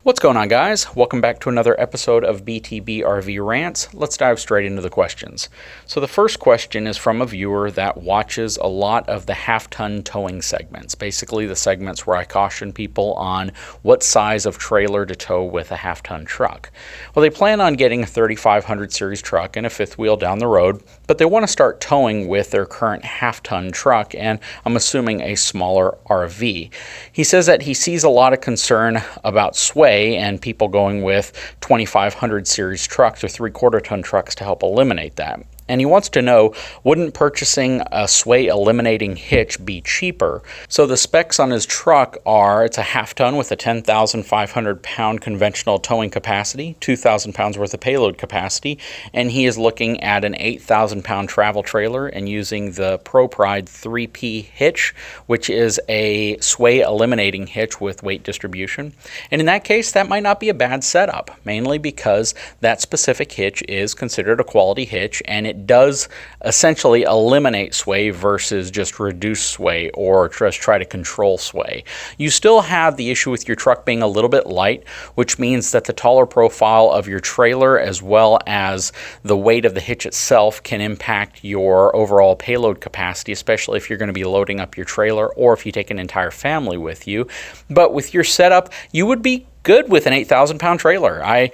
What's going on, guys? Welcome back to another episode of BTB RV Rants. Let's dive straight into the questions. So the first question is from a viewer that watches a lot of the half-ton towing segments, basically the segments where I caution people on what size of trailer to tow with a half-ton truck. Well, they plan on getting a 3500 series truck and a fifth wheel down the road, but they want to start towing with their current half-ton truck and I'm assuming a smaller RV. He says that he sees a lot of concern about sway and people going with 2500 series trucks or 3/4 ton trucks to help eliminate that. And he wants to know, wouldn't purchasing a sway eliminating hitch be cheaper? So the specs on his truck are, it's a half ton with a 10,500 pound conventional towing capacity, 2,000 pounds worth of payload capacity, and he is looking at an 8,000 pound travel trailer and using the ProPride 3P hitch, which is a sway eliminating hitch with weight distribution. And in that case, that might not be a bad setup, mainly because that specific hitch is considered a quality hitch and it does essentially eliminate sway versus just reduce sway or just try to control sway. You still have the issue with your truck being a little bit light, which means that the taller profile of your trailer as well as the weight of the hitch itself can impact your overall payload capacity, especially if you're going to be loading up your trailer or if you take an entire family with you. But with your setup, you would be good with an 8,000 pound trailer. I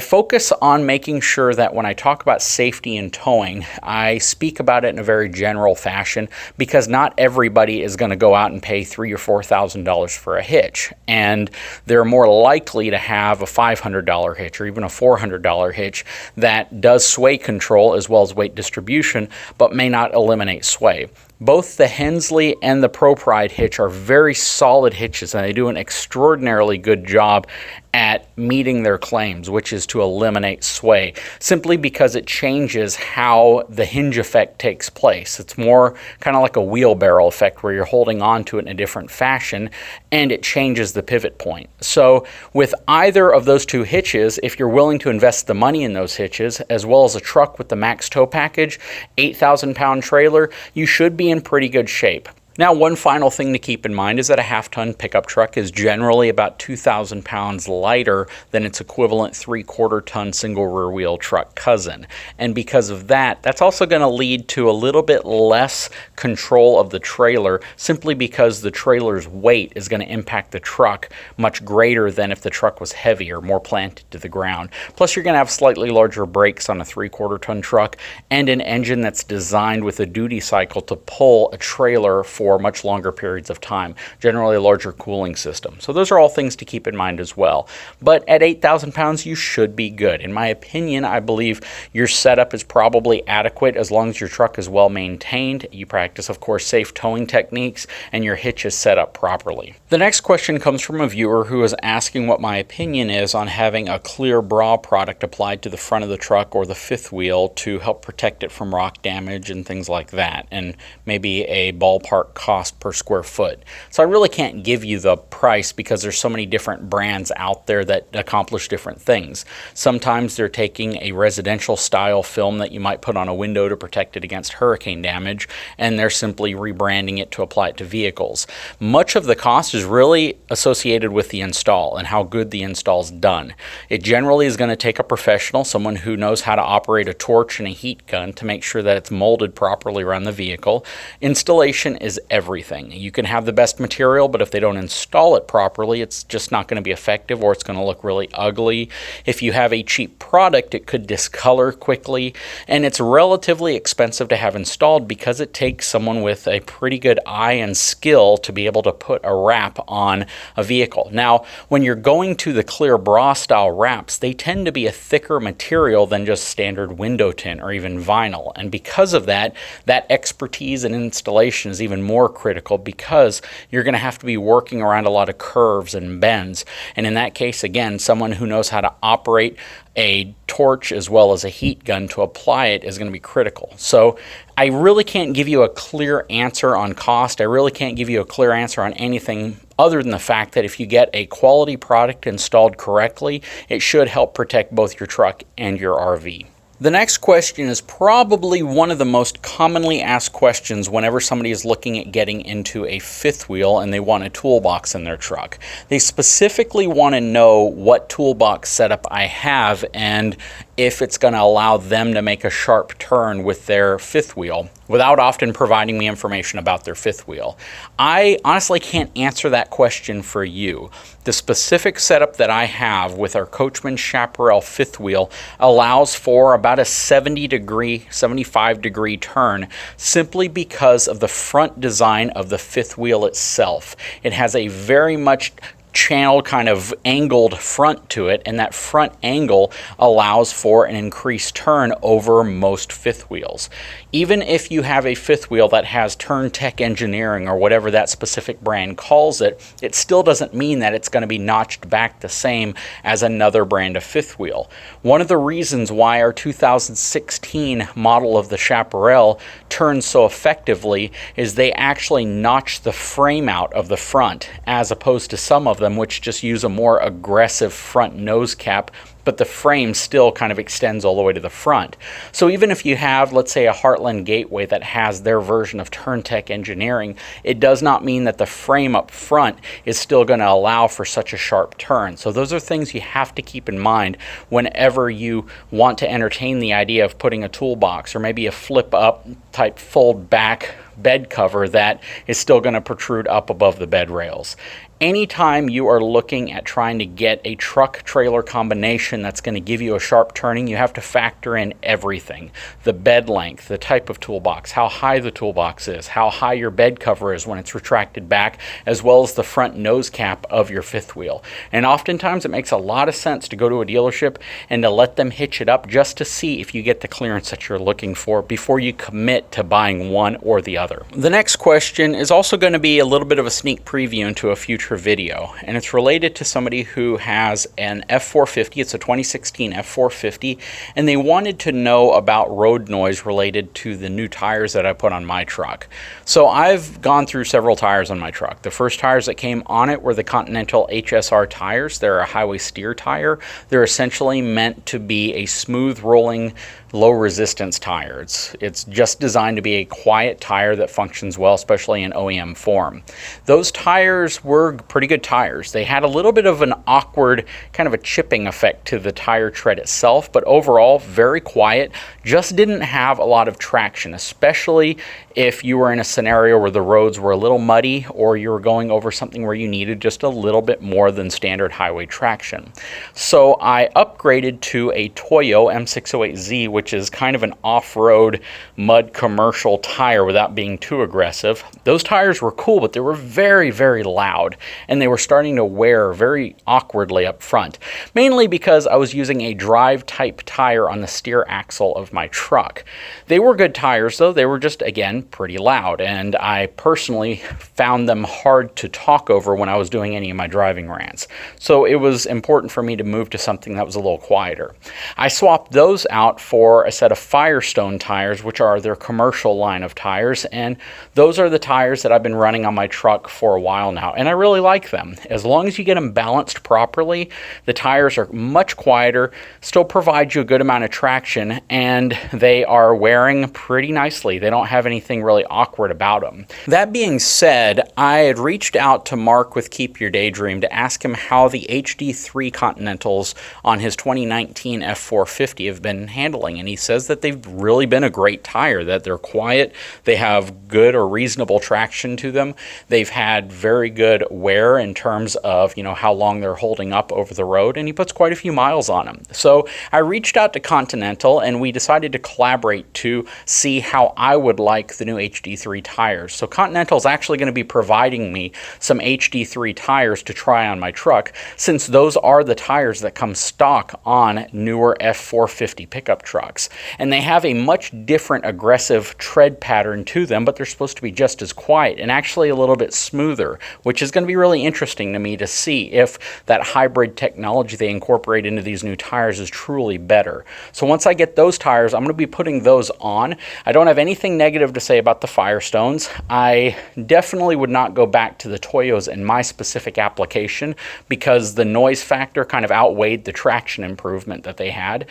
focus on making sure that when I talk about safety and towing, I speak about it in a very general fashion because not everybody is going to go out and pay $3,000 or $4,000 for a hitch. And they're more likely to have a $500 hitch or even a $400 hitch that does sway control as well as weight distribution, but may not eliminate sway. Both the Hensley and the ProPride hitch are very solid hitches and they do an extraordinarily good job at meeting their claims, which is to eliminate sway, simply because it changes how the hinge effect takes place. It's more kind of like a wheelbarrow effect where you're holding on to it in a different fashion and it changes the pivot point. So with either of those two hitches, if you're willing to invest the money in those hitches, as well as a truck with the max tow package, 8,000 pound trailer, you should be in pretty good shape. Now, one final thing to keep in mind is that a half-ton pickup truck is generally about 2,000 pounds lighter than its equivalent 3/4 ton single rear wheel truck cousin. And because of that, that's also going to lead to a little bit less control of the trailer simply because the trailer's weight is going to impact the truck much greater than if the truck was heavier, more planted to the ground. Plus, you're going to have slightly larger brakes on a 3/4 ton truck and an engine that's designed with a duty cycle to pull a trailer for much longer periods of time, generally a larger cooling system. So those are all things to keep in mind as well. But at 8,000 pounds, you should be good. In my opinion, I believe your setup is probably adequate as long as your truck is well maintained. You practice, of course, safe towing techniques and your hitch is set up properly. The next question comes from a viewer who is asking what my opinion is on having a clear bra product applied to the front of the truck or the fifth wheel to help protect it from rock damage and things like that, and maybe a ballpark cost per square foot. So I really can't give you the price because there's so many different brands out there that accomplish different things. Sometimes they're taking a residential style film that you might put on a window to protect it against hurricane damage, and they're simply rebranding it to apply it to vehicles. Much of the cost is really associated with the install and how good the install's done. It generally is going to take a professional, someone who knows how to operate a torch and a heat gun to make sure that it's molded properly around the vehicle. Installation is everything. You can have the best material, but if they don't install it properly, it's just not going to be effective or it's going to look really ugly. If you have a cheap product, it could discolor quickly, and it's relatively expensive to have installed because it takes someone with a pretty good eye and skill to be able to put a wrap on a vehicle. Now, when you're going to the clear bra style wraps, they tend to be a thicker material than just standard window tint or even vinyl, and because of that, that expertise in installation is even more critical because you're going to have to be working around a lot of curves and bends. And in that case, again, someone who knows how to operate a torch as well as a heat gun to apply it is going to be critical. So I really can't give you a clear answer on cost. I really can't give you a clear answer on anything other than the fact that if you get a quality product installed correctly, it should help protect both your truck and your RV. The next question is probably one of the most commonly asked questions whenever somebody is looking at getting into a fifth wheel and they want a toolbox in their truck. They specifically want to know what toolbox setup I have and if it's going to allow them to make a sharp turn with their fifth wheel without often providing me information about their fifth wheel. I honestly can't answer that question for you. The specific setup that I have with our Coachman Chaparral fifth wheel allows for about a 75 degree turn simply because of the front design of the fifth wheel itself. It has a very much channel kind of angled front to it, and that front angle allows for an increased turn over most fifth wheels. Even if you have a fifth wheel that has Turn Tech Engineering or whatever that specific brand calls it, it still doesn't mean that it's going to be notched back the same as another brand of fifth wheel. One of the reasons why our 2016 model of the Chaparral turns so effectively is they actually notch the frame out of the front, as opposed to some of them which just use a more aggressive front nose cap, but the frame still kind of extends all the way to the front. So even if you have, let's say, a Heartland Gateway that has their version of Turn Tech Engineering, it does not mean that the frame up front is still going to allow for such a sharp turn. So those are things you have to keep in mind whenever you want to entertain the idea of putting a toolbox or maybe a flip up type fold back bed cover that is still going to protrude up above the bed rails. Anytime you are looking at trying to get a truck trailer combination that's going to give you a sharp turning, you have to factor in everything. The bed length, the type of toolbox, how high the toolbox is, how high your bed cover is when it's retracted back, as well as the front nose cap of your fifth wheel. And oftentimes it makes a lot of sense to go to a dealership and to let them hitch it up just to see if you get the clearance that you're looking for before you commit to buying one or the other. The next question is also going to be a little bit of a sneak preview into a future video, and it's related to somebody who has an F450. It's a 2016 F450, and they wanted to know about road noise related to the new tires that I put on my truck. So I've gone through several tires on my truck. The first tires that came on it were the Continental HSR tires. They're a highway steer tire. They're essentially meant to be a smooth rolling, low resistance tire. It's just designed to be a quiet tire that functions well, especially in OEM form. Those tires were pretty good tires. They had a little bit of an awkward kind of a chipping effect to the tire tread itself, but overall very quiet. Just didn't have a lot of traction, especially if you were in a scenario where the roads were a little muddy or you were going over something where you needed just a little bit more than standard highway traction. So I upgraded to a Toyo M608Z, which is kind of an off-road mud commercial tire without being too aggressive. Those tires were cool, but they were very, very loud, and they were starting to wear very awkwardly up front, mainly because I was using a drive type tire on the steer axle of my truck. They were good tires though. They were just, again, pretty loud, and I personally found them hard to talk over when I was doing any of my driving rants. So it was important for me to move to something that was a little quieter. I swapped those out for a set of Firestone tires, which are their commercial line of tires, and those are the tires that I've been running on my truck for a while now, and I really like them. As long as you get them balanced properly, the tires are much quieter, still provide you a good amount of traction, and they are wearing pretty nicely. They don't have anything really awkward about them. That being said, I had reached out to Mark with Keep Your Daydream to ask him how the HD3 Continentals on his 2019 F450 have been handling, and he says that they've really been a great tire, that they're quiet, they have good or reasonable traction to them, they've had very good wear in terms of, how long they're holding up over the road, and he puts quite a few miles on them. So I reached out to Continental, and we decided to collaborate to see how I would like the new HD3 tires. So Continental is actually going to be providing me some HD3 tires to try on my truck, since those are the tires that come stock on newer F450 pickup trucks. And they have a much different aggressive tread pattern to them, but they're supposed to be just as quiet and actually a little bit smoother, which is going to be really interesting to me to see if that hybrid technology they incorporate into these new tires is truly better. So once I get those tires, I'm going to be putting those on. I don't have anything negative to say about the Firestones. I definitely would not go back to the Toyos in my specific application because the noise factor kind of outweighed the traction improvement that they had.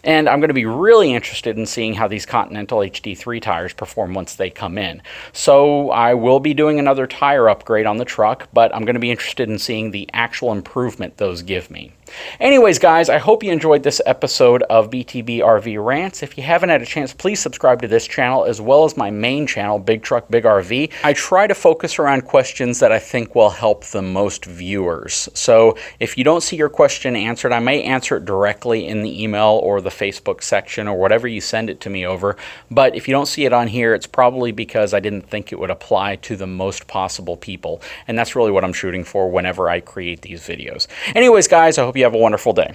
And I'm going to be really interested in seeing how these Continental HD3 tires perform once they come in. So I will be doing another tire upgrade on the truck, but I'm going to be interested in seeing the actual improvement those give me. Anyways, guys, I hope you enjoyed this episode of BTB RV Rants. If you haven't had a chance, please subscribe to this channel as well as my main channel, Big Truck Big RV. I try to focus around questions that I think will help the most viewers. So if you don't see your question answered, I may answer it directly in the email or the Facebook section or whatever you send it to me over. But if you don't see it on here, it's probably because I didn't think it would apply to the most possible people. And that's really what I'm shooting for whenever I create these videos. Anyways, guys, I hope you have a wonderful day.